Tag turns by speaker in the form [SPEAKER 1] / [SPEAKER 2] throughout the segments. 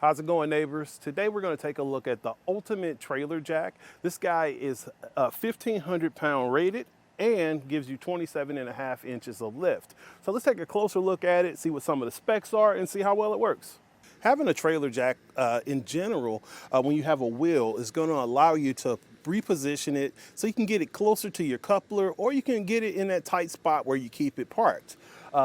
[SPEAKER 1] How's it going, neighbors? Today we're going to take a look at the ultimate trailer jack. This guy is 1,500 pound rated and gives you 27.5 inches of lift. So let's take a closer look at it, see what some of the specs are, and see how well it works. Having a trailer jack in general, when you have a wheel, is going to allow you to reposition it so you can get it closer to your coupler, or you can get it in that tight spot where you keep it parked.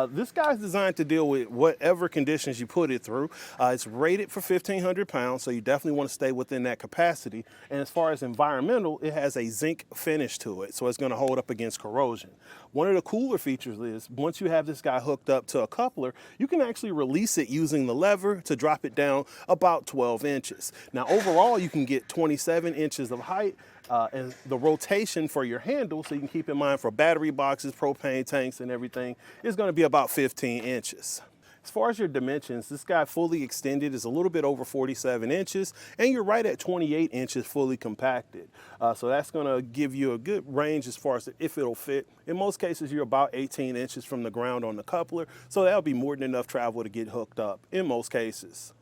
[SPEAKER 1] This guy's designed to deal with whatever conditions you put it through. It's rated for 1,500 pounds, so you definitely want to stay within that capacity. And as far as environmental, it has a zinc finish to it, so it's going to hold up against corrosion. One of the cooler features is once you have this guy hooked up to a coupler, you can actually release it using the lever to drop it down about 12 inches. Now overall, you can get 27 inches of height, and the rotation for your handle, so you can keep in mind for battery boxes, propane tanks, and everything, is going to be about 15 inches. As far as your dimensions, this guy fully extended is a little bit over 47 inches, and you're right at 28 inches fully compacted. So that's going to give you a good range as far as if it'll fit. In most cases, you're about 18 inches from the ground on the coupler, so that'll be more than enough travel to get hooked up in most cases.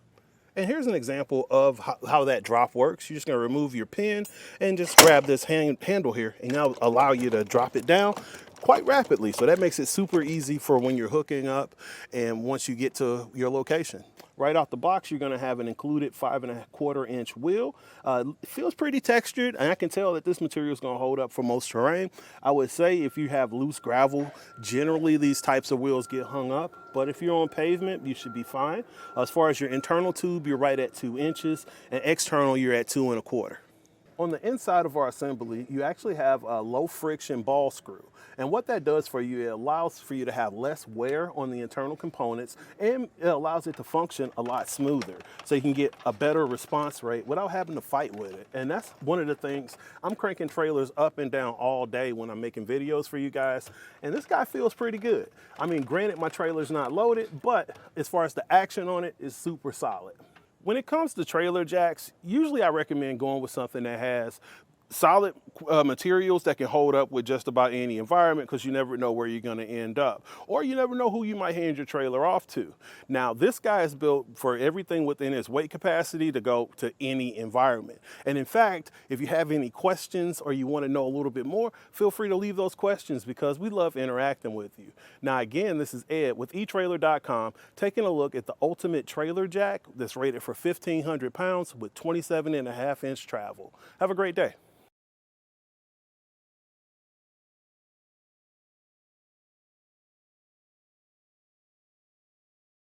[SPEAKER 1] And here's an example of how that drop works. You're just gonna remove your pin and just grab this handle here, and that'll allow you to drop it down quite rapidly. So that makes it super easy for when you're hooking up and once you get to your location. Right out the box, you're gonna have an included 5¼ inch wheel. It feels pretty textured, and I can tell that this material is gonna hold up for most terrain. I would say if you have loose gravel, generally these types of wheels get hung up, but if you're on pavement, you should be fine. As far as your internal tube, you're right at 2 inches, and external, you're at 2¼ inches. On the inside of our assembly, you actually have a low friction ball screw. And what that does for you, it allows for you to have less wear on the internal components, and it allows it to function a lot smoother. So you can get a better response rate without having to fight with it. And that's one of the things, I'm cranking trailers up and down all day when I'm making videos for you guys. And this guy feels pretty good. I mean, granted, my trailer's not loaded, but as far as the action on it is super solid. When it comes to trailer jacks, usually I recommend going with something that has solid materials that can hold up with just about any environment, because you never know where you're going to end up, or you never know who you might hand your trailer off to. Now, this guy is built for everything within its weight capacity to go to any environment. And in fact, if you have any questions or you want to know a little bit more, feel free to leave those questions, because we love interacting with you. Now, again, this is Ed with etrailer.com, taking a look at the ultimate trailer jack that's rated for 1,500 pounds with 27.5 inch travel. Have a great day.